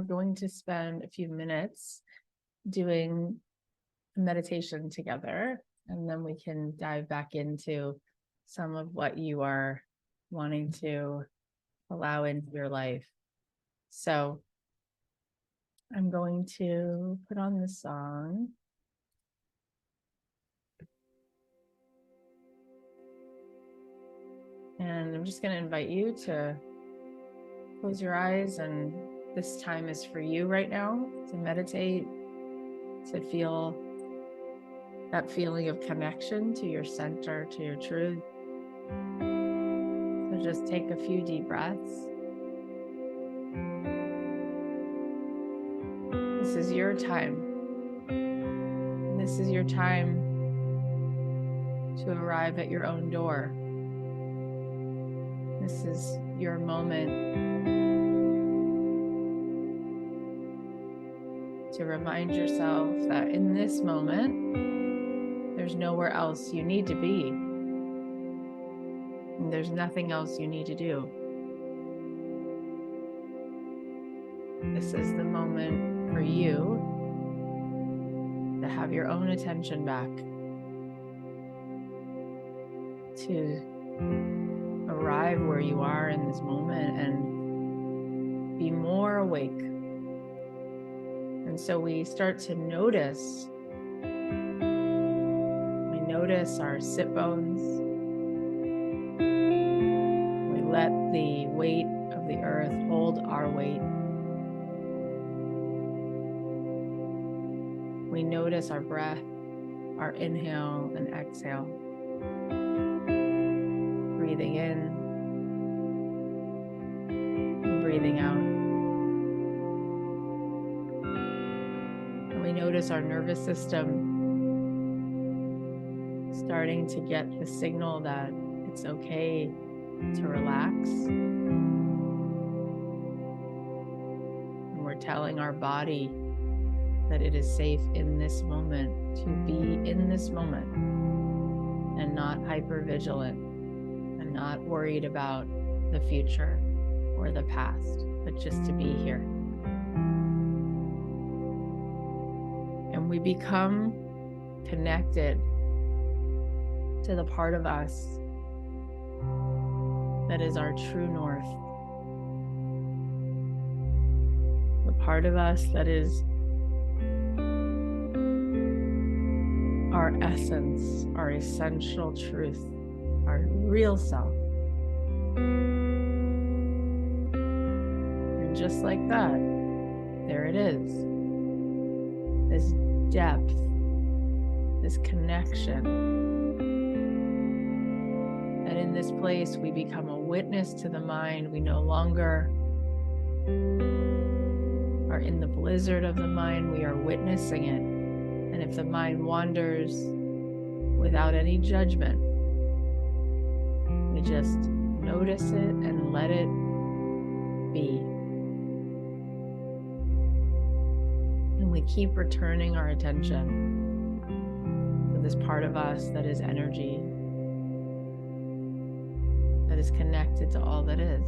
we're going to spend a few minutes doing meditation together, and then we can dive back into some of what you are wanting to allow into your life. So I'm going to put on the song. And I'm just going to invite you to close your eyes, and this time is for you right now to meditate, to feel that feeling of connection to your center, to your truth. So just take a few deep breaths. This is your time. This is your time to arrive at your own door. This is your moment to remind yourself that in this moment, there's nowhere else you need to be. And there's nothing else you need to do. This is the moment for you to have your own attention back, to arrive where you are in this moment and be more awake. And so we start to notice. We notice our sit bones. We let the weight of the earth hold our weight. We notice our breath, our inhale and exhale. Breathing in and breathing out. And we notice our nervous system starting to get the signal that it's okay to relax. And we're telling our body that it is safe in this moment to be in this moment and not hypervigilant and not worried about the future or the past, but just to be here. And we become connected to the part of us that is our true north. The part of us that is our essence, our essential truth, our real self. And just like that, there it is. This depth, this connection. And in this place, we become a witness to the mind. We no longer are in the blizzard of the mind. We are witnessing it. And if the mind wanders without any judgment, we just notice it and let it be. And we keep returning our attention to this part of us that is energy, that is connected to all that is.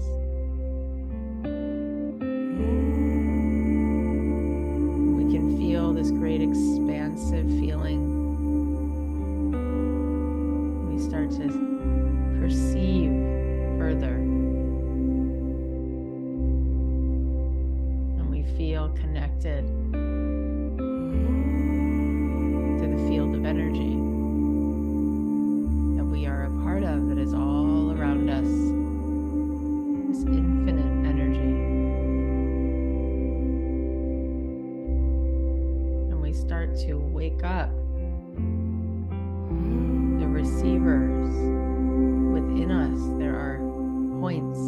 We can feel this great expansive feeling. We start to perceive further. And we feel connected to the field of energy that we are a part of, that is all around us. This infinite energy. Start to wake up the receivers within us. There are points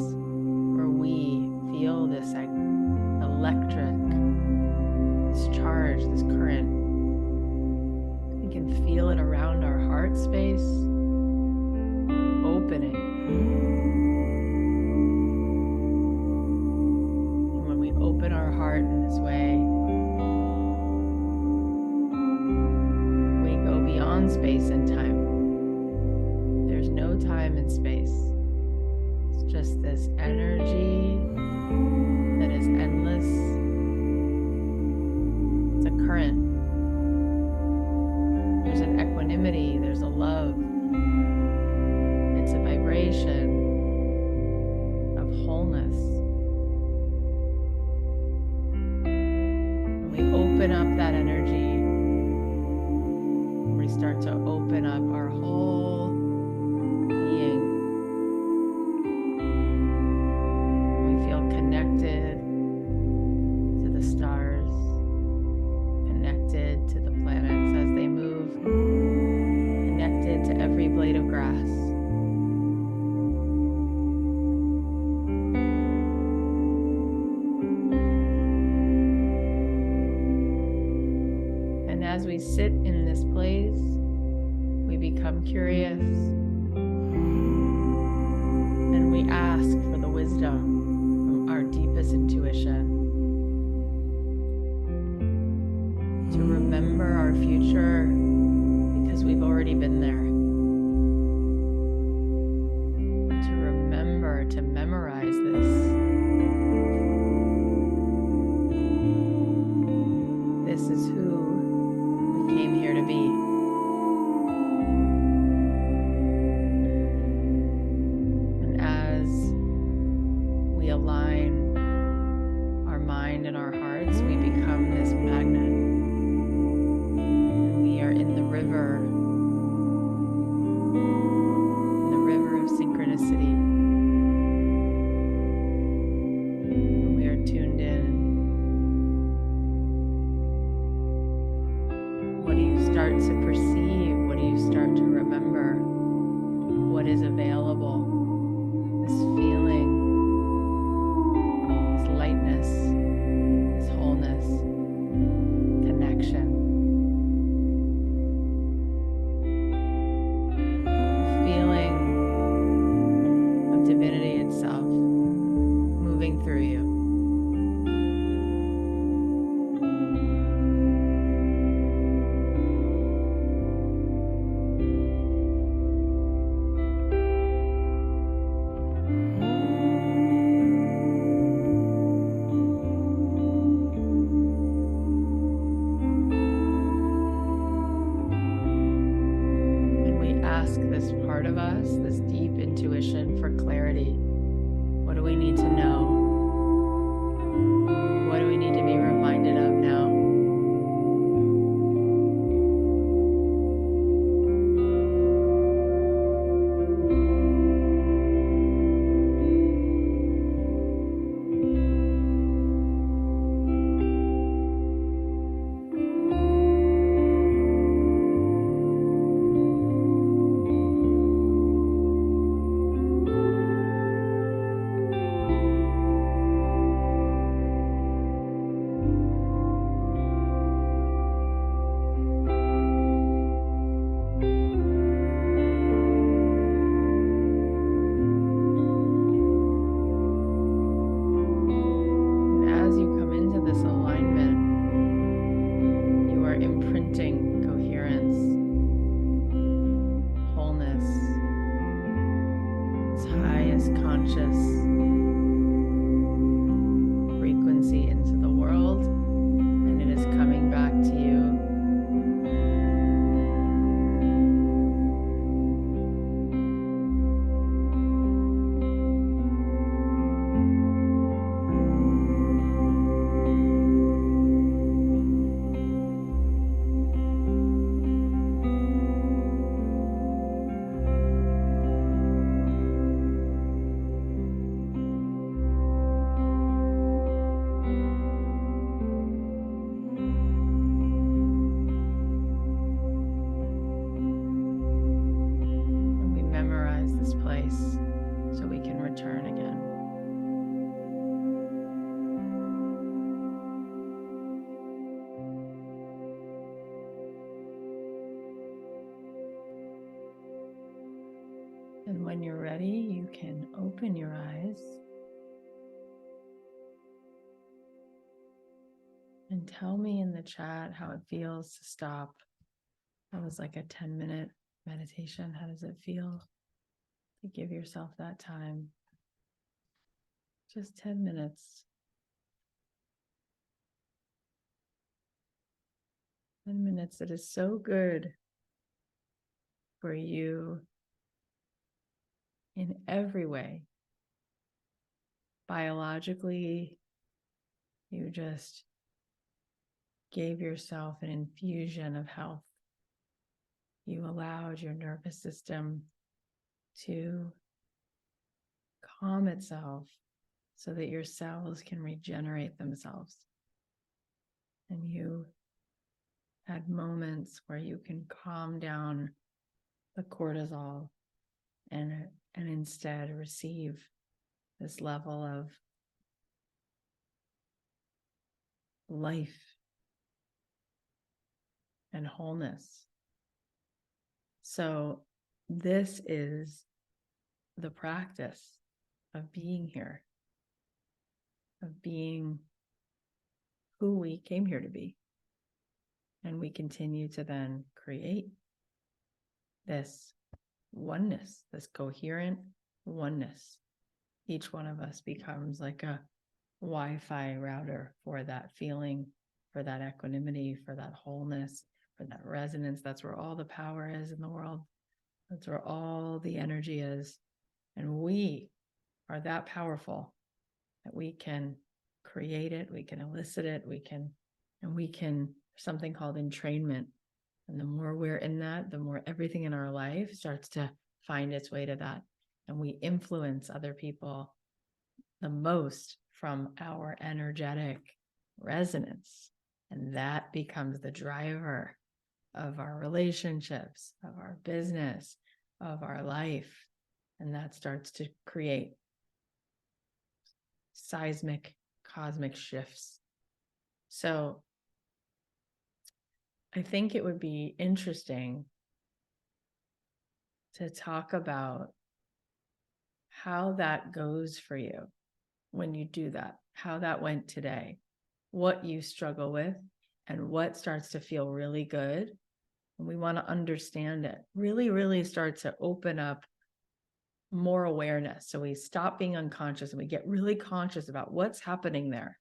where we feel this electric, this charge, this current. We can feel it around our heart space, opening. And when we open our heart in this way, space and time. There's no time and space. It's just this energy that is endless start to open up our whole being. We feel connected to the stars, connected to the planets as they move, connected to every blade of grass. And as we sit in this place, we become curious and we ask for the wisdom from our deepest intuition to remember our future because we've already been there. To remember, to memorize this. This is who we came here to be. And as we align our mind and our hearts, we become this magnet. And we are in the river of synchronicity. And we are tuned in. What do you start to perceive? What do you start to remember? What is available? This feeling, this lightness, this wholeness, connection. The feeling of divinity itself moving through you. This part of us, this deep intuition for clarity. What do we need to know? What do we need to be reminded of now? Conscious frequency into the world, and it is coming back to you. So we can return again. And when you're ready, you can open your eyes and tell me in the chat how it feels to stop. That was like a 10-minute meditation. How does it feel to give yourself that time? Just 10 minutes. 10 minutes that is so good for you in every way. Biologically, you just gave yourself an infusion of health. you allowed your nervous system to calm itself so that your cells can regenerate themselves. And you had moments where you can calm down the cortisol and instead receive this level of life and wholeness. So this is the practice of being here, of being who we came here to be. And we continue to then create this oneness, this coherent oneness. Each one of us becomes like a Wi-Fi router for that feeling, for that equanimity, for that wholeness, for that resonance. That's where all the power is in the world. That's where all the energy is. And we are that powerful that we can create it, we can elicit it, we can something called entrainment. And the more we're in that, the more everything in our life starts to find its way to that. And we influence other people the most from our energetic resonance. And that becomes the driver of our relationships, of our business, of our life. And that starts to create seismic, cosmic shifts. So I think it would be interesting to talk about how that goes for you when you do that, how that went today, what you struggle with, and what starts to feel really good. And we want to understand it, really, really start to open up more awareness. So we stop being unconscious and we get really conscious about what's happening there.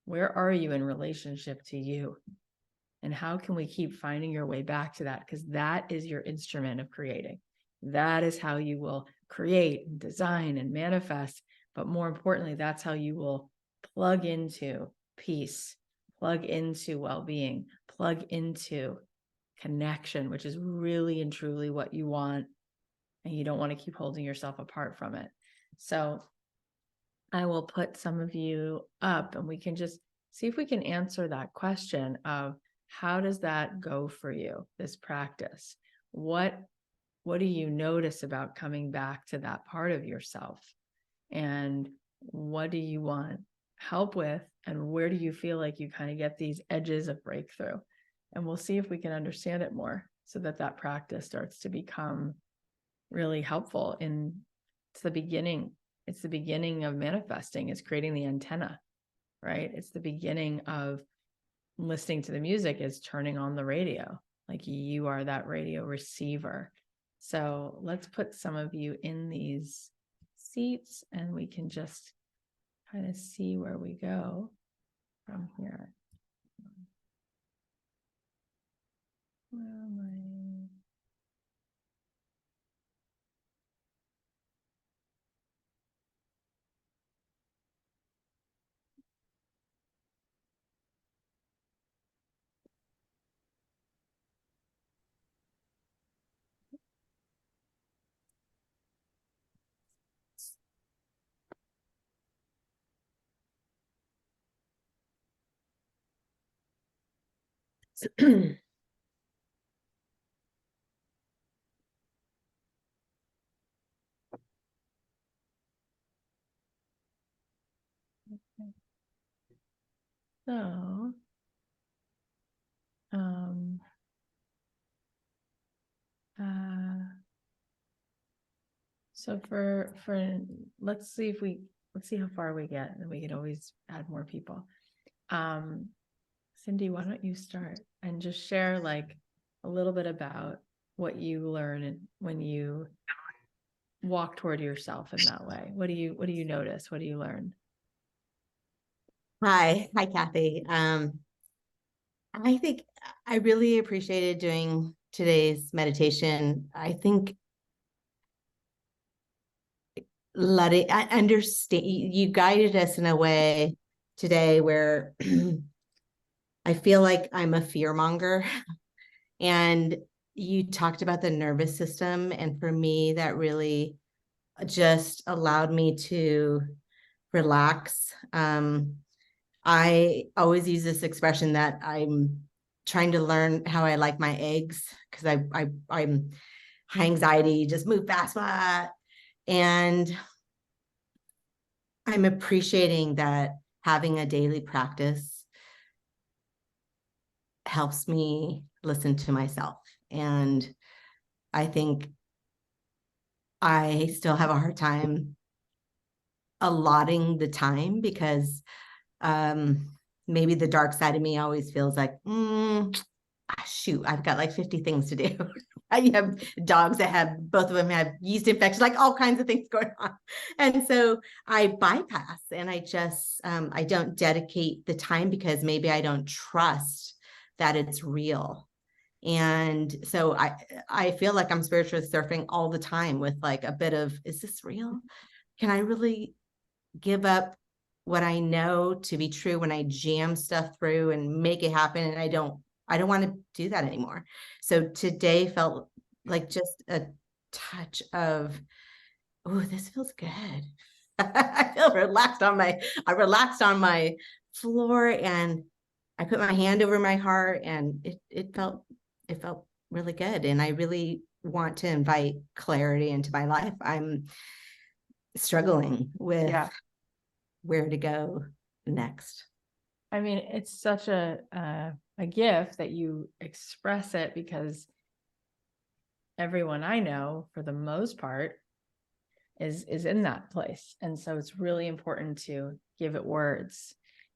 Where are you in relationship to you? And how can we keep finding your way back to that? Because that is your instrument of creating. That is how you will create and design and manifest. But more importantly, that's how you will plug into peace, plug into well-being, plug into connection, which is really and truly what you want. And you don't want to keep holding yourself apart from it. So I will put some of you up and we can just see if we can answer that question of how does that go for you, this practice? What do you notice about coming back to that part of yourself? And what do you want help with? And where do you feel like you kind of get these edges of breakthrough? And we'll see if we can understand it more so that that practice starts to become really helpful. It's the beginning of manifesting. It's creating the antenna, right? It's the beginning of listening to the music, is turning on the radio. Like you are that radio receiver. So let's put some of you in these seats and we can just kind of see where we go from here. Where am I? So, for let's see how far we get, and we could always add more people. Cindy, why don't you start and just share like a little bit about what you learn and when you walk toward yourself in that way. What do you notice? What do you learn? Hi, Cathy. I think I really appreciated doing today's meditation. I think I understand, you guided us in a way today where I feel like I'm a fear monger. And, you talked about the nervous system, and for me, that really just allowed me to relax. I always use this expression that I'm trying to learn how I like my eggs, because I'm high anxiety, just move fast, and I'm appreciating that having a daily practice helps me listen to myself. And I think I still have a hard time allotting the time, because maybe the dark side of me always feels like, shoot, I've got like 50 things to do. I have dogs that have, both of them have yeast infections, like all kinds of things going on. And so I bypass, and I don't dedicate the time, because maybe I don't trust that it's real. And so I feel like I'm spiritually surfing all the time with like a bit of, is this real? Can I really give up what I know to be true when I jam stuff through and make it happen? And I don't want to do that anymore. So today felt like just a touch of, oh, this feels good. I feel relaxed I relaxed on my floor, and I put my hand over my heart, and it felt really good. And I really want to invite clarity into my life. I'm struggling with where to go next. I mean, it's such a gift that you express it, because everyone I know, for the most part, is in that place. And so it's really important to give it words.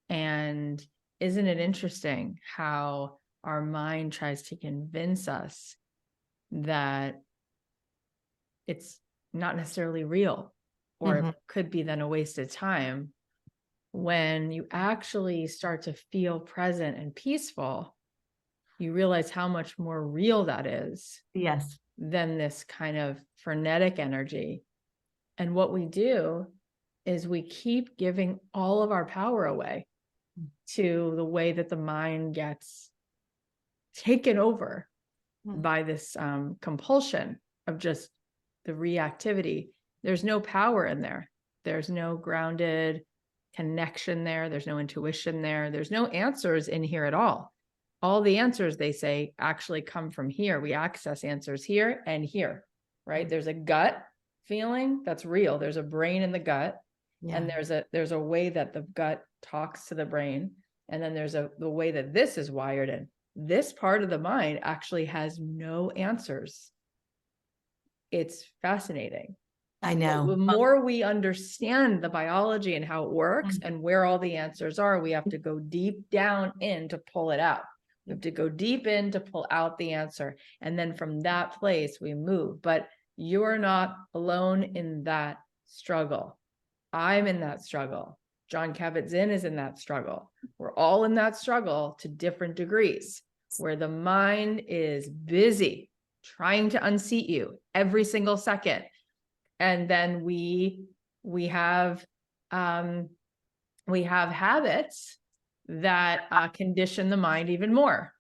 And isn't it interesting how our mind tries to convince us that it's not necessarily real, or it could be then a waste of time, when you actually start to feel present and peaceful, you realize how much more real that is. Yes. Than this kind of frenetic energy. And what we do is we keep giving all of our power away to the way that the mind gets taken over by this compulsion of just the reactivity. There's no power in there. There's no grounded connection there. There's no intuition there. There's no answers in here at all. All the answers, they say, actually come from here. We access answers here and here, right? There's a gut feeling that's real. There's a brain in the gut, and there's a way that the gut talks to the brain, and then there's the way that this is wired in. This part of the mind actually has no answers. It's fascinating. I know. The more we understand the biology and how it works and where all the answers are, we have to go deep down in to pull it out. We have to go deep in to pull out the answer. And then from that place, we move. But you're not alone in that struggle. I'm in that struggle. John Kabat-Zinn is in that struggle. We're all in that struggle to different degrees, where the mind is busy trying to unseat you every single second. And then we have habits that condition the mind even more,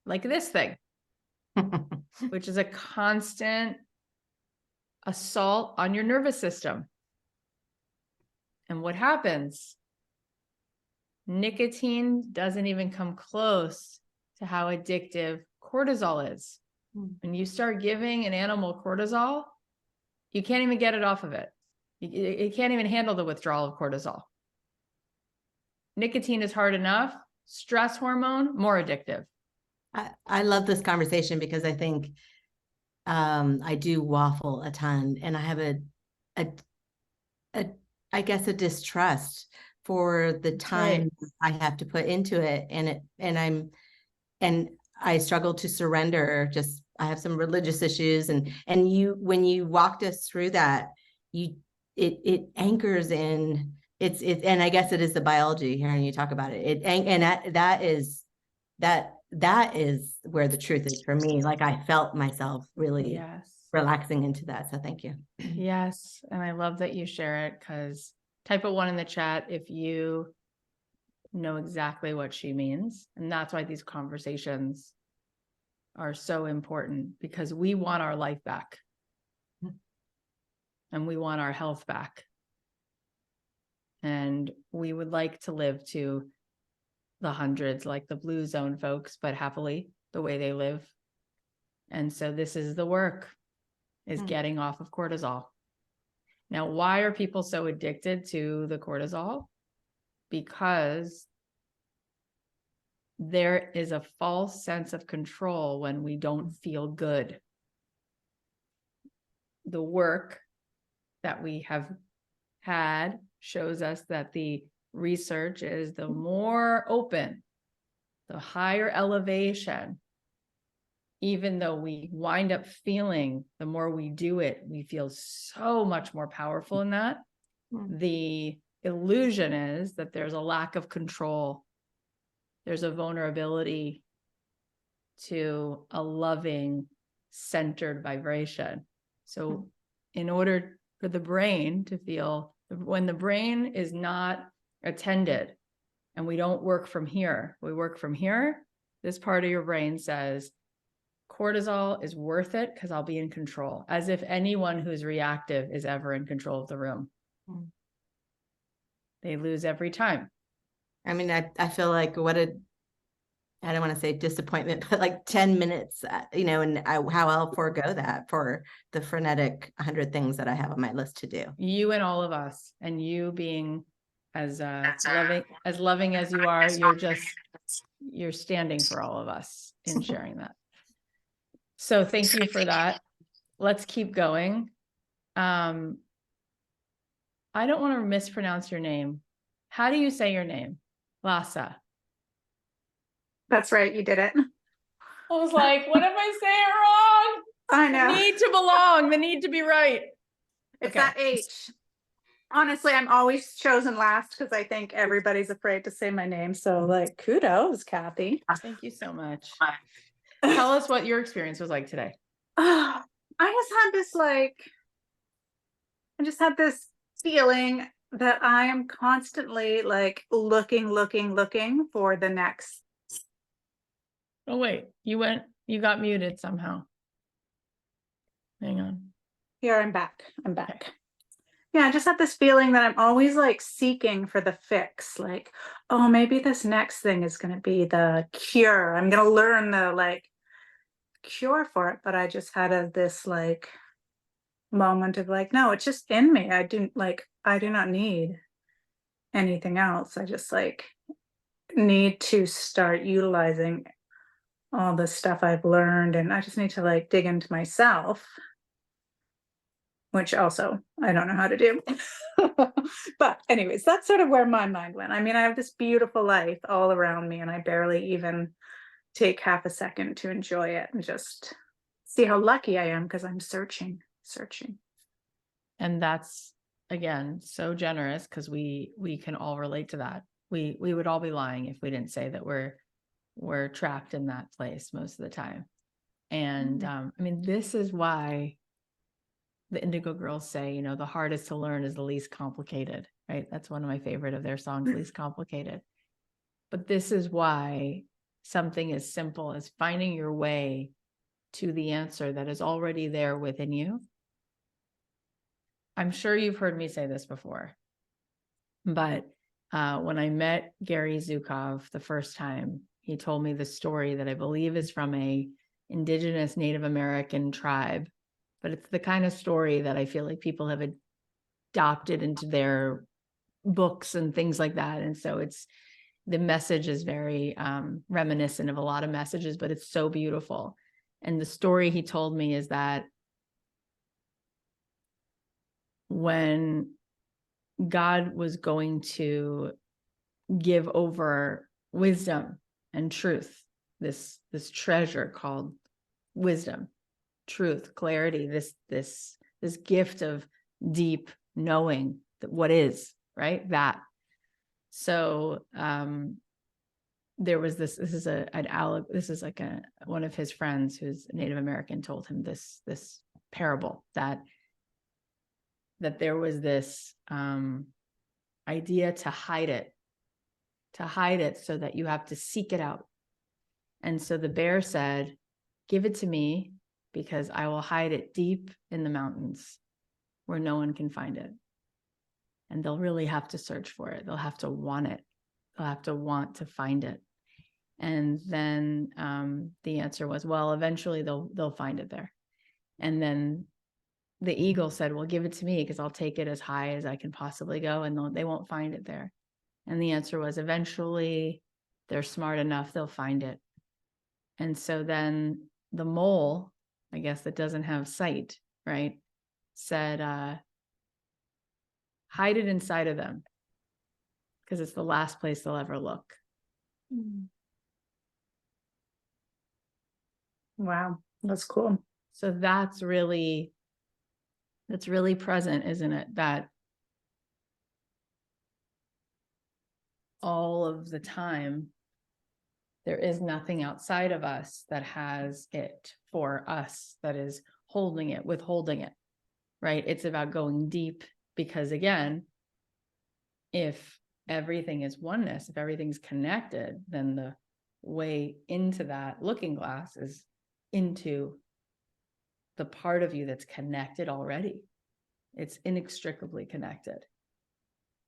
like this thing, which is a constant assault on your nervous system. And what happens? Nicotine doesn't even come close to how addictive cortisol is. When you start giving an animal cortisol, you can't even get it off of it. It can't even handle the withdrawal of cortisol. Nicotine is hard enough. Stress hormone, more addictive. I love this conversation, because I think I do waffle a ton, and I have I guess a distrust for the time I have to put into it, and I struggle to surrender. Just, I have some religious issues, and when you walked us through that, it anchors in it's and I guess it is the biology here, and you talk about it. That is where the truth is for me. Like, I felt myself really relaxing into that. So thank you. Yes. And I love that you share it, because type a 1 in the chat if you know exactly what she means. And that's why these conversations are so important because we want our life back. And we want our health back. And we would like to live to the hundreds, like the blue zone folks, but happily the way they live. And so this is the work, is getting off of cortisol. Now, why are people so addicted to the cortisol? Because there is a false sense of control when we don't feel good. The work that we have had shows us that the research is the more open, the higher elevation, even though we wind up feeling, the more we do it, we feel so much more powerful in that. The illusion is that there's a lack of control. There's a vulnerability to a loving, centered vibration. So in order for the brain to feel, when the brain is not attended and we don't work from here, we work from here, this part of your brain says, cortisol is worth it because I'll be in control, as if anyone who's reactive is ever in control of the room. They lose every time. I mean, I feel like I don't want to say disappointment, but like 10 minutes, and how I'll forego that for the frenetic 100 things that I have on my list to do. You and all of us, and you being as loving as you are, you're standing for all of us in sharing that. So thank you for that. Let's keep going. I don't want to mispronounce your name. How do you say your name? Lhasa. That's right. You did it. I was like, what if I say it wrong? I know. The need to belong, the need to be right. It's Okay. that H. Honestly, I'm always chosen last because I think everybody's afraid to say my name. So like, kudos, Cathy. Thank you so much. Tell us what your experience was like today. I just had this feeling that I am constantly like looking for the next. Oh, wait, you got muted somehow. Hang on. Here, I'm back. Yeah, I just had this feeling that I'm always like seeking for the fix. Like, oh, maybe this next thing is going to be the cure. I'm going to learn the like cure for it. But I just had this like moment of like, no, it's just in me. I do not need anything else. I just like need to start utilizing all the stuff I've learned, and I just need to like dig into myself, which also I don't know how to do. But anyways, that's sort of where my mind went. I mean, I have this beautiful life all around me and I barely even take half a second to enjoy it and just see how lucky I am because I'm searching. And that's, again, so generous because we can all relate to that. We would all be lying if we didn't say that we're trapped in that place most of the time. And I mean, this is why the Indigo Girls say, the hardest to learn is the least complicated, right? That's one of my favorite of their songs, Least Complicated. But this is why something as simple as finding your way to the answer that is already there within you. I'm sure you've heard me say this before, but when I met Gary Zukov the first time, he told me the story that I believe is from a indigenous Native American tribe, but it's the kind of story that I feel like people have adopted into their books and things like that. And so the message is very reminiscent of a lot of messages, but it's so beautiful. And the story he told me is that when God was going to give over wisdom and truth, this treasure called wisdom, truth, clarity, this gift of deep knowing that what is, right? That. So there was this is like one of his friends who's Native American told him this parable that there was this idea to hide it so that you have to seek it out. And so the bear said, give it to me because I will hide it deep in the mountains where no one can find it. And they'll really have to search for it. They'll have to want it. They'll have to want to find it. And then the answer was, well, eventually they'll find it there. And then the eagle said, well, give it to me because I'll take it as high as I can possibly go, and they won't find it there. And the answer was, eventually they're smart enough, they'll find it. And so then the mole, I guess, that doesn't have sight, right, said, hide it inside of them because it's the last place they'll ever look. Wow, that's cool. So that's really present, isn't it? That all of the time, there is nothing outside of us that has it for us, that is holding it, withholding it, right? It's about going deep because, again, if everything is oneness, if everything's connected, then the way into that looking glass is into the part of you that's connected already. It's inextricably connected.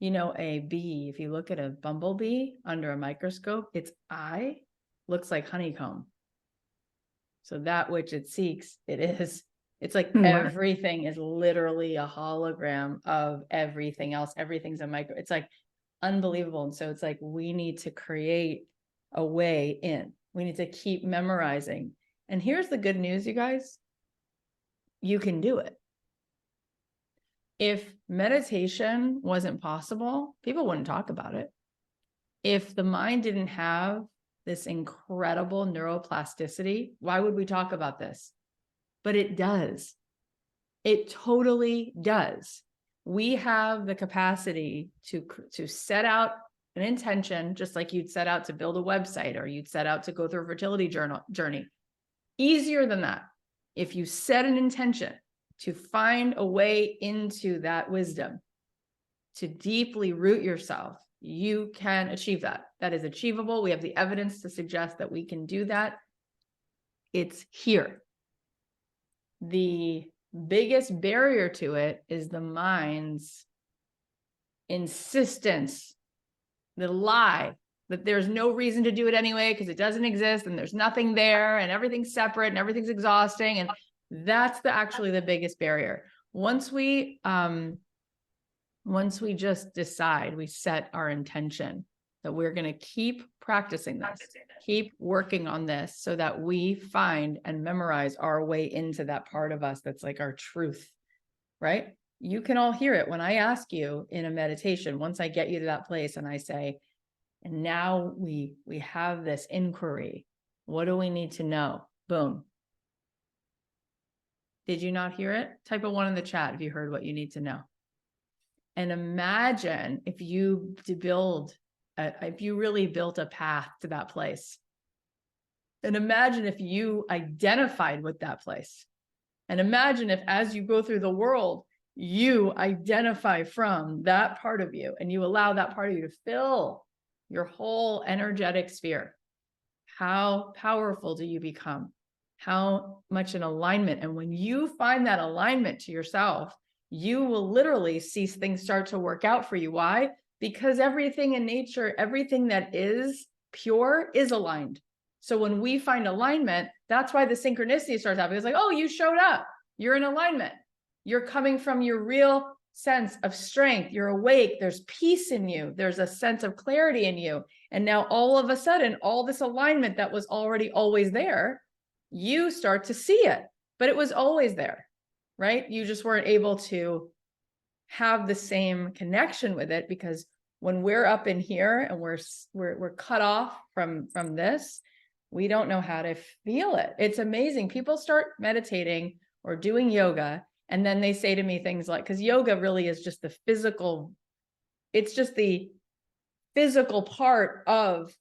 You know, a bee, if you look at a bumblebee under a microscope, its eye looks like honeycomb. So that which it seeks, it is. It's like everything is literally a hologram of everything else. Everything's a micro. It's like unbelievable. And so it's like we need to create a way in. We need to keep memorizing. And here's the good news, you guys. You can do it. If meditation wasn't possible, people wouldn't talk about it. If the mind didn't have this incredible neuroplasticity, why would we talk about this? But it does. It totally does. We have the capacity to set out an intention, just like you'd set out to build a website or you'd set out to go through a fertility journey. Easier than that. If you set an intention to find a way into that wisdom, to deeply root yourself, you can achieve that. That is achievable. We have the evidence to suggest that we can do that. It's here. The biggest barrier to it is the mind's insistence, the lie that there's no reason to do it anyway because it doesn't exist and there's nothing there and everything's separate and everything's exhausting. And that's actually the biggest barrier. Once we just decide, we set our intention that we're going to keep practicing this, keep working on this so that we find and memorize our way into that part of us that's like our truth, right? You can all hear it when I ask you in a meditation, once I get you to that place and I say, and now we have this inquiry. What do we need to know? Boom. Did you not hear it? Type a 1 in the chat if you heard what you need to know. And imagine if you really built a path to that place. And imagine if you identified with that place. And imagine if as you go through the world, you identify from that part of you and you allow that part of you to fill your whole energetic sphere. How powerful do you become? How much in alignment? And when you find that alignment to yourself, you will literally see things start to work out for you. Why? Because everything in nature, everything that is pure is aligned. So when we find alignment, that's why the synchronicity starts happening. It's like, oh, you showed up. You're in alignment. You're coming from your real sense of strength. You're awake. There's peace in you. There's a sense of clarity in you. And now all of a sudden, all this alignment that was already always there, you start to see it, but it was always there, right? You just weren't able to have the same connection with it because when we're up in here and we're cut off from this, we don't know how to feel it. It's amazing. People start meditating or doing yoga, and then they say to me things like, because yoga really is just the physical, it's just the physical part of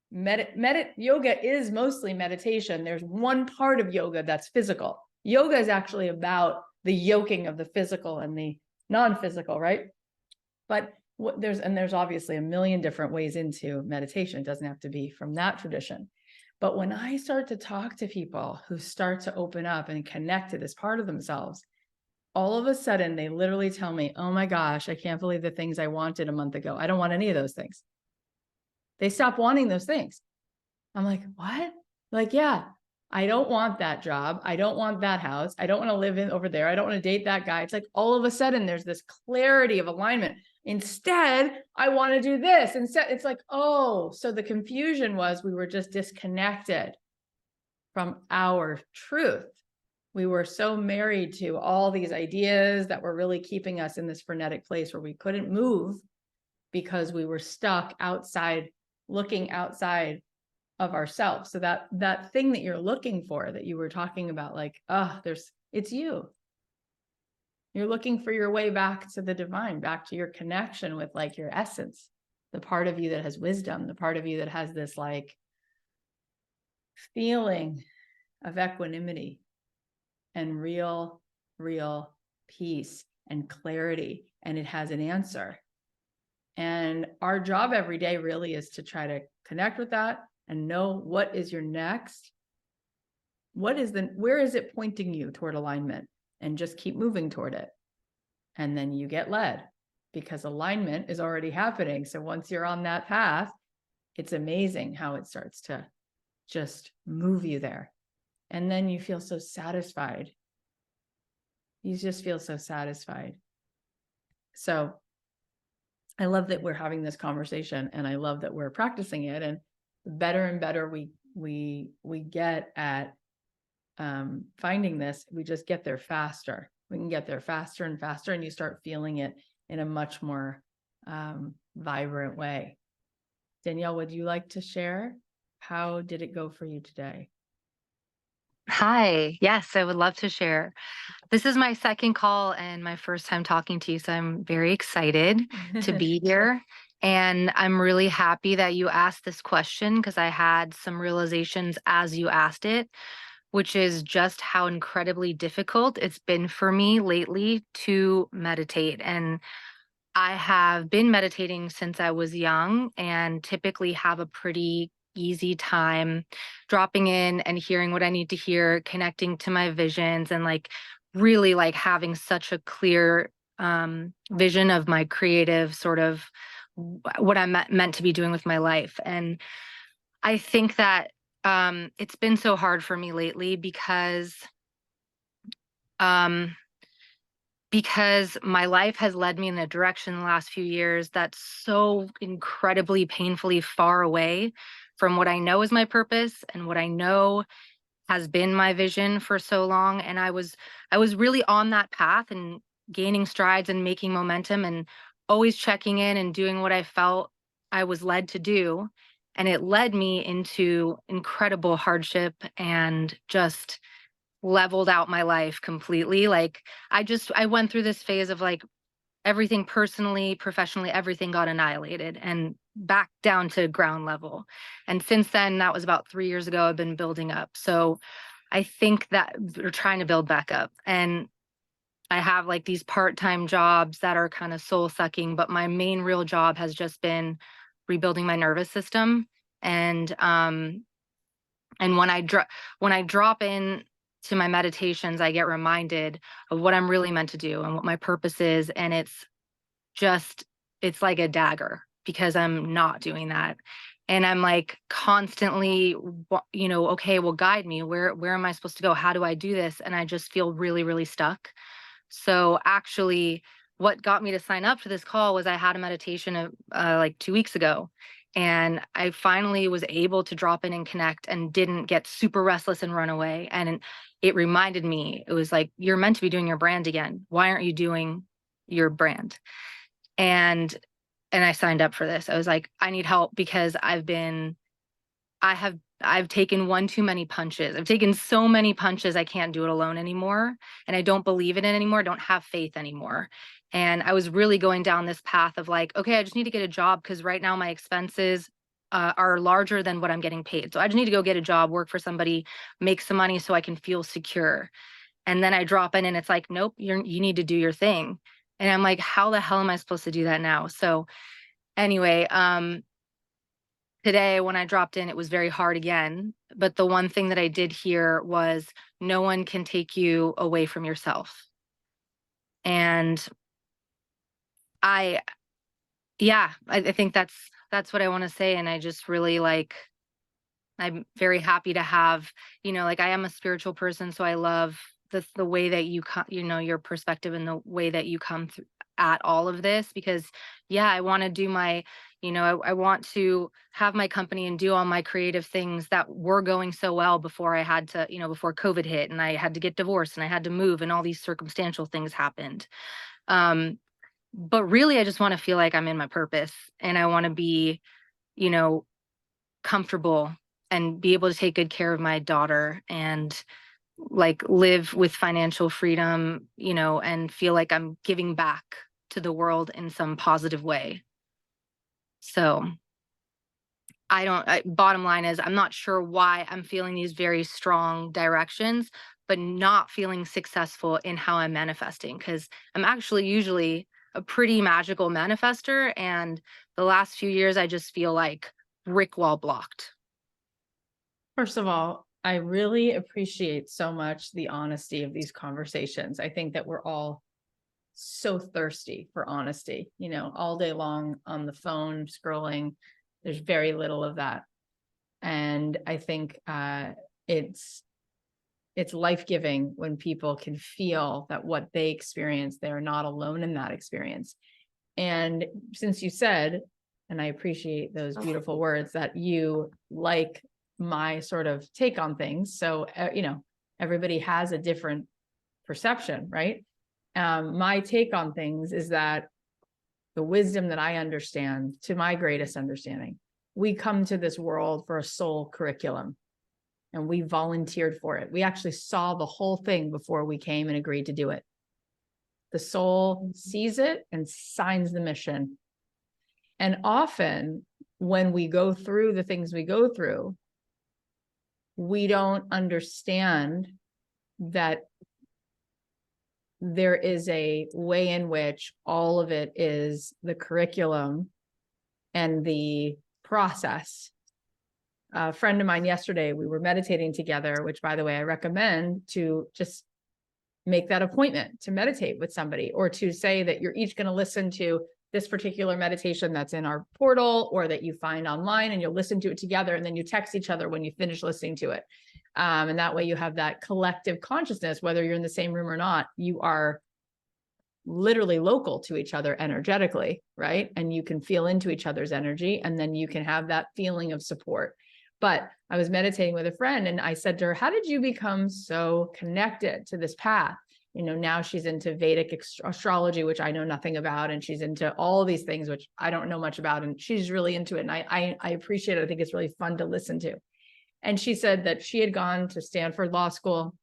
yoga is mostly meditation. There's one part of yoga that's physical. Yoga is actually about the yoking of the physical and the non-physical, right? But there's obviously a million different ways into meditation. It doesn't have to be from that tradition. But when I start to talk to people who start to open up and connect to this part of themselves, all of a sudden they literally tell me, oh my gosh, I can't believe the things I wanted a month ago. I don't want any of those things. They stop wanting those things. I'm like, what? Like, yeah, I don't want that job. I don't want that house. I don't want to live in over there. I don't want to date that guy. It's like all of a sudden there's this clarity of alignment. Instead, I want to do this. Instead, it's like, oh, so the confusion was we were just disconnected from our truth. We were so married to all these ideas that were really keeping us in this frenetic place where we couldn't move because we were stuck outside, looking outside of ourselves. So that thing that you're looking for, that you were talking about, like, it's you. You're looking for your way back to the divine, back to your connection with like your essence, the part of you that has wisdom, the part of you that has this like feeling of equanimity and real peace and clarity. And it has an answer. And our job every day really is to try to connect with that and know what is your next. Where is it pointing you toward alignment? And just keep moving toward it. And then you get led, because alignment is already happening. So once you're on that path, it's amazing how it starts to just move you there. And then you feel so satisfied. You just feel so satisfied. So I love that we're having this conversation, and I love that we're practicing it. And the better and better we get at finding this, we just get there faster. We can get there faster and faster, and you start feeling it in a much more vibrant way. Danielle, would you like to share? How did it go for you today? Hi. Yes, I would love to share. This is my second call and my first time talking to you, so I'm very excited to be here. And I'm really happy that you asked this question, because I had some realizations as you asked it, which is just how incredibly difficult it's been for me lately to meditate. And I have been meditating since I was young, and typically have a pretty easy time dropping in and hearing what I need to hear, connecting to my visions, and like really like having such a clear vision of my creative sort of what I'm meant to be doing with my life. And I think that it's been so hard for me lately um, because my life has led me in a direction in the last few years that's so incredibly painfully far away from what I know is my purpose and what I know has been my vision for so long. And I was really on that path and gaining strides and making momentum and always checking in and doing what I felt I was led to do. And it led me into incredible hardship and just leveled out my life completely. Like I went through this phase of like everything personally, professionally, everything got annihilated and back down to ground level. And since then, that was about 3 years ago, I've been building up. So I think that we're trying to build back up. And I have like these part-time jobs that are kind of soul sucking, but my main real job has just been rebuilding my nervous system. And when I drop in to my meditations, I get reminded of what I'm really meant to do and what my purpose is. And it's like a dagger, because I'm not doing that. And I'm like constantly, okay, well, guide me. Where am I supposed to go? How do I do this? And I just feel really, really stuck. So actually, what got me to sign up for this call was I had a meditation like 2 weeks ago. And I finally was able to drop in and connect and didn't get super restless and run away. And it reminded me, it was like, you're meant to be doing your brand again. Why aren't you doing your brand? And I signed up for this. I was like, I need help, because I've taken one too many punches. I've taken so many punches, I can't do it alone anymore. And I don't believe in it anymore. I don't have faith anymore. And I was really going down this path of like, okay, I just need to get a job, because right now my expenses are larger than what I'm getting paid. So I just need to go get a job, work for somebody, make some money so I can feel secure. And then I drop in and it's like, nope, you need to do your thing. And I'm like, how the hell am I supposed to do that now? So anyway, today when I dropped in, it was very hard again. But the one thing that I did hear was no one can take you away from yourself. And I think that's what I want to say. And I just really I'm very happy to have, I am a spiritual person, so I love the way that you your perspective and the way that you come at all of this, because I want to do my, I want to have my company and do all my creative things that were going so well before I had to, before COVID hit and I had to get divorced and I had to move and all these circumstantial things happened. But really, I just want to feel like I'm in my purpose, and I want to be, comfortable and be able to take good care of my daughter and live with financial freedom, and feel like I'm giving back to the world in some positive way. So bottom line is, I'm not sure why I'm feeling these very strong directions, but not feeling successful in how I'm manifesting, because I'm actually usually a pretty magical manifester. And the last few years, I just feel like brick wall blocked. First of all, I really appreciate so much the honesty of these conversations. I think that we're all so thirsty for honesty, all day long on the phone scrolling. There's very little of that. And I think it's life-giving when people can feel that what they experience, they're not alone in that experience. And since you said, and I appreciate those beautiful words, that you like my sort of take on things. So, everybody has a different perception, right? My take on things is that the wisdom that I understand, to my greatest understanding, we come to this world for a soul curriculum, and we volunteered for it. We actually saw the whole thing before we came and agreed to do it. The soul sees it and signs the mission. And often when we go through the things we go through, we don't understand that there is a way in which all of it is the curriculum and the process. A friend of mine yesterday, we were meditating together, which, by the way, I recommend to just make that appointment to meditate with somebody, or to say that you're each going to listen to this particular meditation that's in our portal or that you find online, and you'll listen to it together, and then you text each other when you finish listening to it. And that way you have that collective consciousness, whether you're in the same room or not, you are literally local to each other energetically, right? And you can feel into each other's energy, and then you can have that feeling of support. But I was meditating with a friend, and I said to her, how did you become so connected to this path? Now she's into Vedic astrology, which I know nothing about. And she's into all these things, which I don't know much about. And she's really into it. And I appreciate it. I think it's really fun to listen to. And she said that she had gone to Stanford Law School,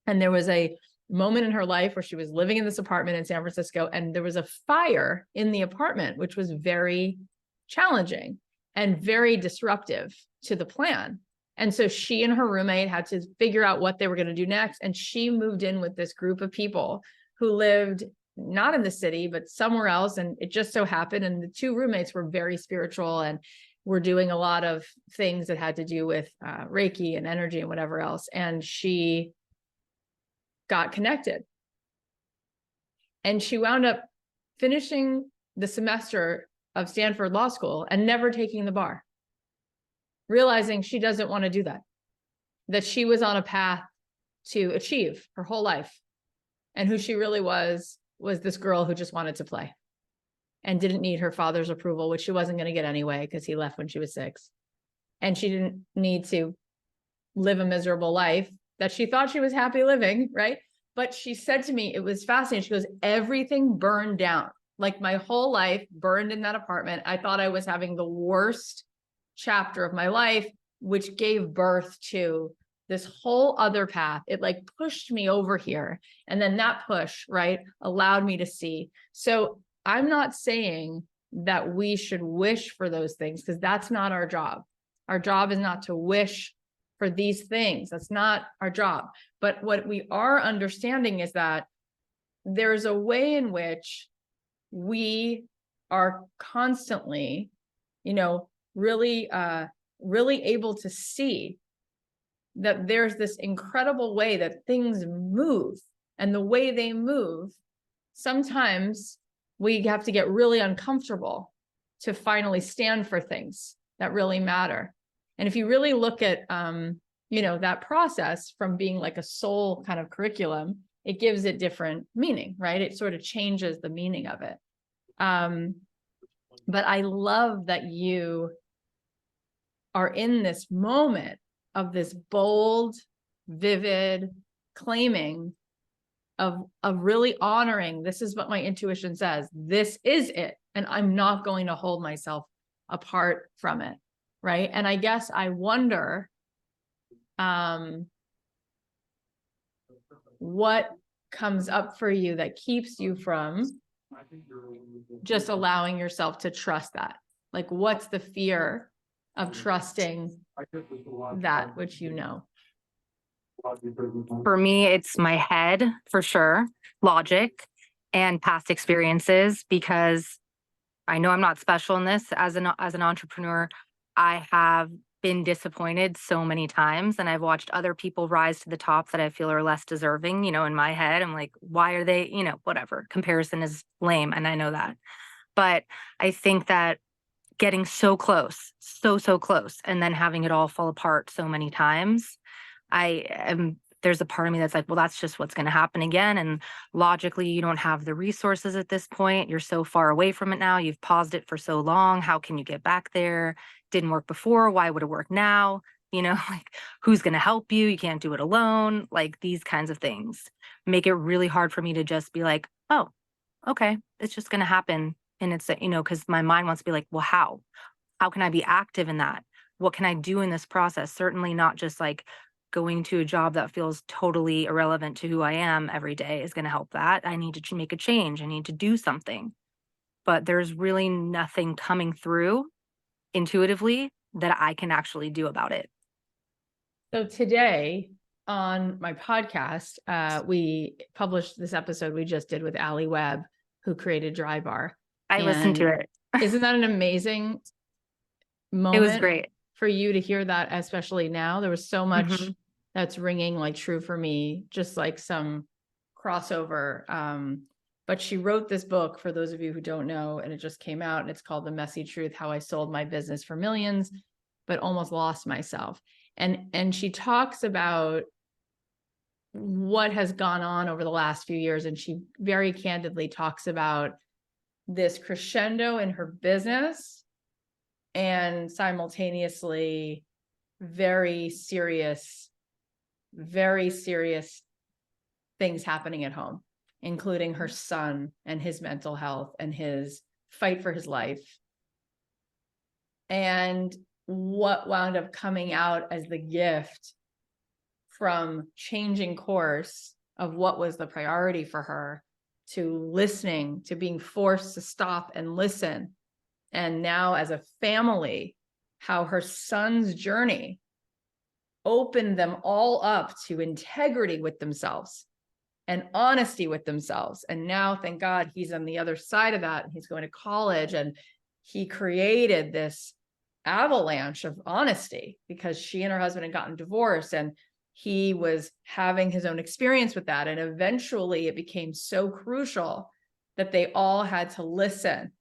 and there was a moment in her life where she was living in this apartment in San Francisco, and there was a fire in the apartment, which was very challenging and very disruptive to the plan. And so she and her roommate had to figure out what they were going to do next. And she moved in with this group of people who lived not in the city, but somewhere else. And it just so happened, and the two roommates were very spiritual and were doing a lot of things that had to do with Reiki and energy and whatever else. And she got connected. And she wound up finishing the semester of Stanford Law School and never taking the bar, realizing she doesn't want to do that she was on a path to achieve her whole life. And who she really was this girl who just wanted to play and didn't need her father's approval, which she wasn't going to get anyway, because he left when she was 6. And she didn't need to live a miserable life that she thought she was happy living, right? But she said to me, it was fascinating. She goes, everything burned down. Like my whole life burned in that apartment. I thought I was having the worst chapter of my life, which gave birth to this whole other path. It pushed me over here. And then that push, right, allowed me to see. So I'm not saying that we should wish for those things, because that's not our job. Our job is not to wish for these things. That's not our job. But what we are understanding is that there's a way in which we are constantly, really, really able to see that there's this incredible way that things move, and the way they move, sometimes we have to get really uncomfortable to finally stand for things that really matter. And if you really look at, that process from being like a soul kind of curriculum, it gives it different meaning, right? It sort of changes the meaning of it. But I love that you are in this moment of this bold, vivid claiming of really honoring, this is what my intuition says, this is it, and I'm not going to hold myself apart from it, right? And I guess I wonder what comes up for you that keeps you from just allowing yourself to trust that. Like, what's the fear of trusting that which you know? For me, it's my head for sure, logic and past experiences, because I know I'm not special in this. As an entrepreneur, I have been disappointed so many times, and I've watched other people rise to the top that I feel are less deserving. In my head, I'm like, why are they, whatever. Comparison is lame, and I know that. But I think that getting so close, so close, and then having it all fall apart so many times, there's a part of me that's like, well, that's just what's going to happen again. And logically, you don't have the resources at this point. You're so far away from it now. You've paused it for so long. How can you get back there? Didn't work before. Why would it work now? Like, who's going to help you? You can't do it alone. Like, these kinds of things make it really hard for me to just be like, oh, okay, it's just going to happen. And it's, because my mind wants to be like, well, how can I be active in that? What can I do in this process? Certainly not just like going to a job that feels totally irrelevant to who I am every day is going to help that. I need to make a change. I need to do something. But there's really nothing coming through intuitively that I can actually do about it. So today on my podcast, we published this episode we just did with Allie Webb, who created Dry Bar. I listened to it. Isn't that an amazing moment? It was great for you to hear that, especially now. There was so much that's ringing like true for me, just like some crossover. But she wrote this book, for those of you who don't know, and it just came out, and it's called The Messy Truth: How I Sold My Business for Millions, but Almost Lost Myself. And she talks about what has gone on over the last few years. And she very candidly talks about this crescendo in her business and simultaneously very serious things happening at home, including her son and his mental health and his fight for his life. And what wound up coming out as the gift from changing course of what was the priority for her, to listening, to being forced to stop and listen. And now as a family, how her son's journey opened them all up to integrity with themselves and honesty with themselves. And now, thank God, he's on the other side of that. He's going to college, and he created this avalanche of honesty because she and her husband had gotten divorced, and he was having his own experience with that. And eventually it became so crucial that they all had to listen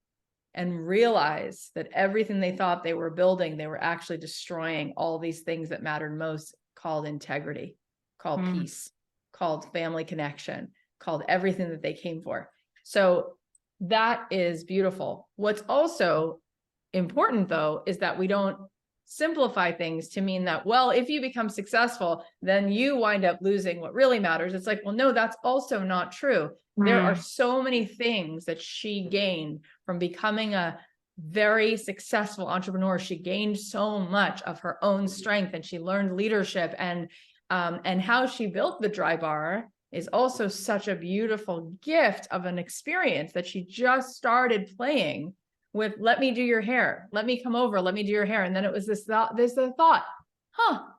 and realize that everything they thought they were building, they were actually destroying all these things that mattered most, called integrity, called peace, called family connection, called everything that they came for. So that is beautiful. What's also important, though, is that we don't simplify things to mean that, well, if you become successful, then you wind up losing what really matters. It's like, well, no, that's also not true. There are so many things that she gained from becoming a very successful entrepreneur. She gained so much of her own strength, and she learned leadership, and how she built the Dry Bar is also such a beautiful gift of an experience that she just started playing with. Let me do your hair. Let me come over. Let me do your hair. And then it was this thought,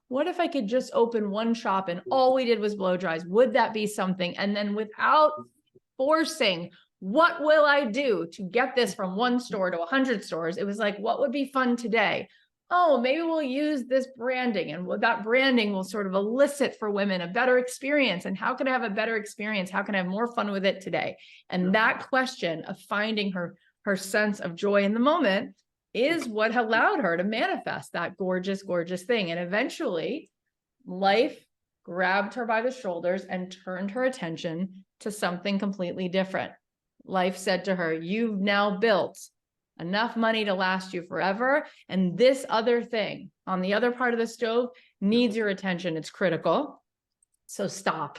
what if I could just open one shop and all we did was blow dries? Would that be something? And then without forcing what will I do to get this from one store to 100 stores? It was like, what would be fun today? Oh, maybe we'll use this branding, and that branding will sort of elicit for women a better experience. And how can I have a better experience? How can I have more fun with it today? And that question of finding her sense of joy in the moment is what allowed her to manifest that gorgeous, gorgeous thing. And eventually life grabbed her by the shoulders and turned her attention to something completely different. Life said to her, you've now built enough money to last you forever. And this other thing on the other part of the stove needs your attention. It's critical. So stop.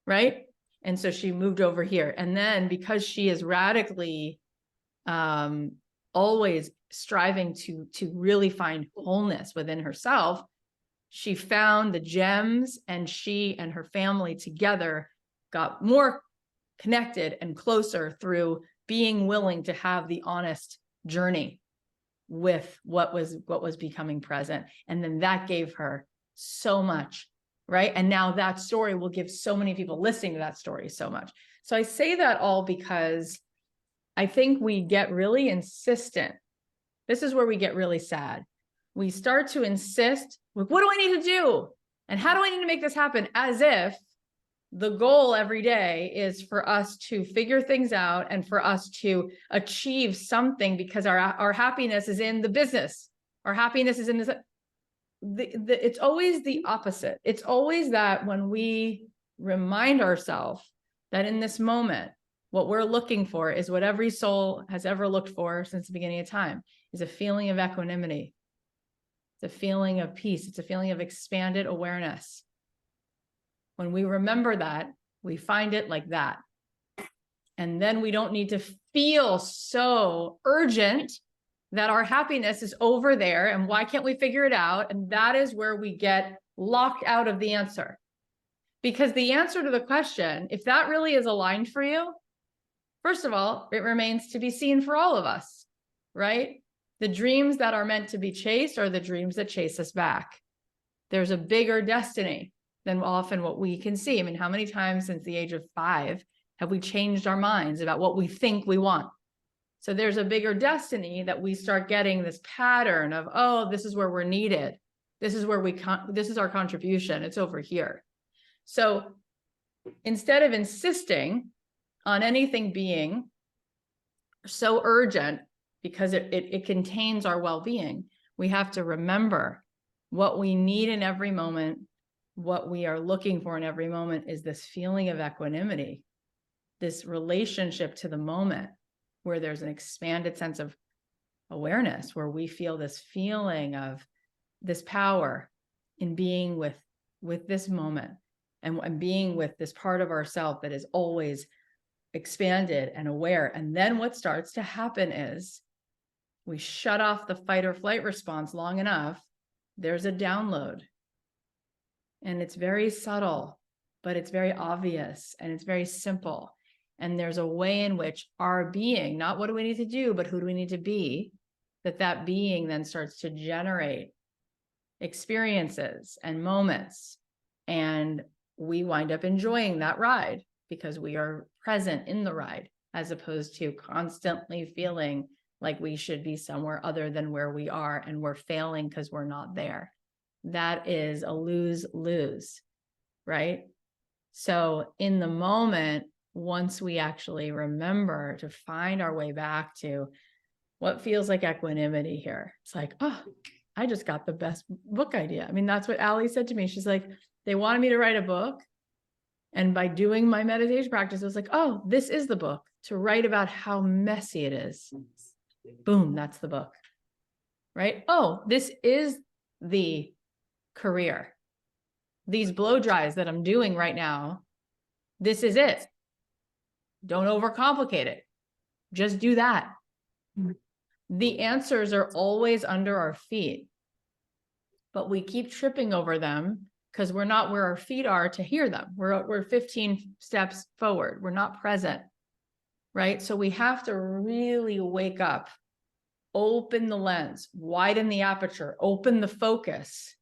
Right. And so she moved over here. And then because she is radically always striving to really find wholeness within herself, she found the gems, and she and her family together got more connected and closer through being willing to have the honest journey with what was becoming present. And then that gave her so much, right? And now that story will give so many people listening to that story so much. So I say that all because I think we get really insistent. This is where we get really sad. We start to insist, like, what do I need to do? And how do I need to make this happen? As if the goal every day is for us to figure things out and for us to achieve something, because our happiness is in the business. Our happiness is in this. It's always the opposite. It's always that when we remind ourselves that in this moment, what we're looking for is what every soul has ever looked for since the beginning of time, is a feeling of equanimity. It's a feeling of peace. It's a feeling of expanded awareness. When we remember that, we find it like that. And then we don't need to feel so urgent that our happiness is over there and why can't we figure it out? And that is where we get locked out of the answer. Because the answer to the question, if that really is aligned for you, first of all, it remains to be seen for all of us, right? The dreams that are meant to be chased are the dreams that chase us back. There's a bigger destiny than often what we can see. I mean, how many times since the age of 5 have we changed our minds about what we think we want? So there's a bigger destiny that we start getting this pattern of, oh, this is where we're needed. This is where this is our contribution. It's over here. So instead of insisting on anything being so urgent because it contains our well-being, we have to remember what we need in every moment. What we are looking for in every moment is this feeling of equanimity, this relationship to the moment where there's an expanded sense of awareness, where we feel this feeling of this power in being with this moment and being with this part of ourself that is always expanded and aware. And then what starts to happen is we shut off the fight or flight response long enough, there's a download. And it's very subtle, but it's very obvious and it's very simple. And there's a way in which our being, not what do we need to do, but who do we need to be, that being then starts to generate experiences and moments. And we wind up enjoying that ride because we are present in the ride, as opposed to constantly feeling like we should be somewhere other than where we are and we're failing because we're not there. That is a lose-lose, right? So in the moment, once we actually remember to find our way back to what feels like equanimity here, it's like, oh, I just got the best book idea. I mean, that's what Allie said to me. She's like, they wanted me to write a book. And by doing my meditation practice, I was like, oh, this is the book, to write about how messy it is. Boom, that's the book, right? Oh, this is the career. These blow dries that I'm doing right now, this is it. Don't overcomplicate it. Just do that. The answers are always under our feet, but we keep tripping over them because we're not where our feet are to hear them. We're 15 steps forward. We're not present, right? So we have to really wake up, open the lens, widen the aperture, open the focus,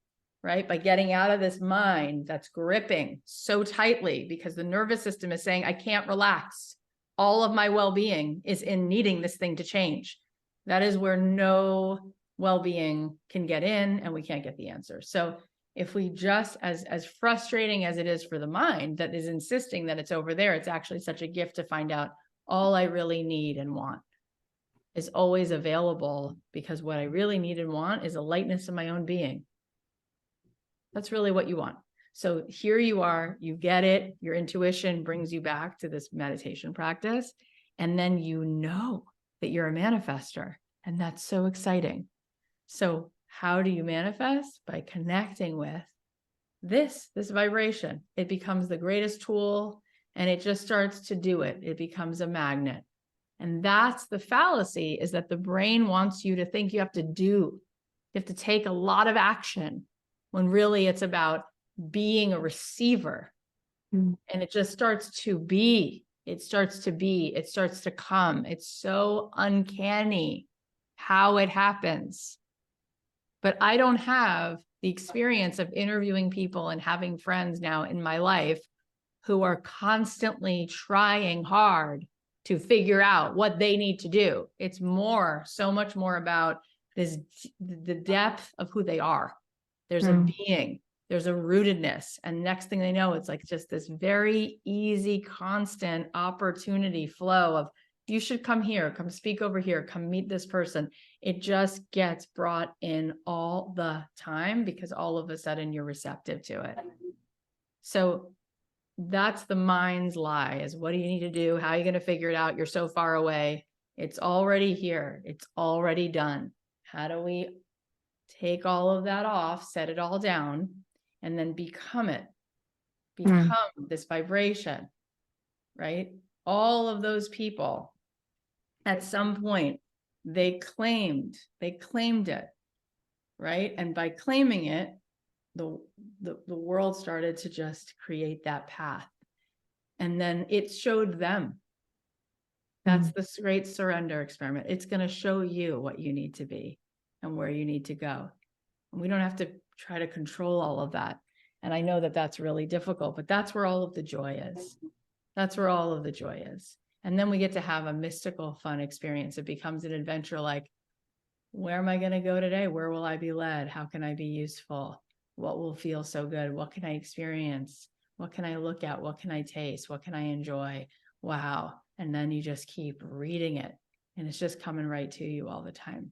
right? By getting out of this mind that's gripping so tightly because the nervous system is saying, I can't relax. all of my well-being is in needing this thing to change. That is where no well-being can get in, and we can't get the answer. So if we just, as frustrating as it is for the mind that is insisting that it's over there, it's actually such a gift to find out all I really need and want is always available, because what I really need and want is a lightness in my own being. That's really what you want. So here you are, you get it, your intuition brings you back to this meditation practice, and then you know that you're a manifester, and that's so exciting. So how do you manifest? By connecting with this vibration. It becomes the greatest tool, and it just starts to do it. It becomes a magnet. And that's the fallacy, is that the brain wants you to think you have to do, you have to take a lot of action, when really it's about being a receiver. And it just starts to be, it starts to come. It's so uncanny how it happens. But I don't have the experience of interviewing people and having friends now in my life who are constantly trying hard to figure out what they need to do. It's more, so much more about this, the depth of who they are. There's a being, there's a rootedness. And next thing they know, it's like just this very easy, constant opportunity flow of, you should come here, come speak over here, come meet this person. It just gets brought in all the time, because all of a sudden you're receptive to it. So that's the mind's lie, is what do you need to do? How are you going to figure it out? You're so far away. It's already here. It's already done. How do we take all of that off, set it all down, and then become it? Become this vibration, right? All of those people, at some point, they claimed it, right? And by claiming it, the world started to just create that path. And then it showed them. That's the great surrender experiment. It's going to show you what you need to be and where you need to go. And we don't have to try to control all of that. And I know that that's really difficult, but that's where all of the joy is. That's where all of the joy is. And then we get to have a mystical, fun experience. It becomes an adventure, like, where am I going to go today? Where will I be led? How can I be useful? What will feel so good? What can I experience? What can I look at? What can I taste? What can I enjoy? Wow. And then you just keep reading it, and it's just coming right to you all the time.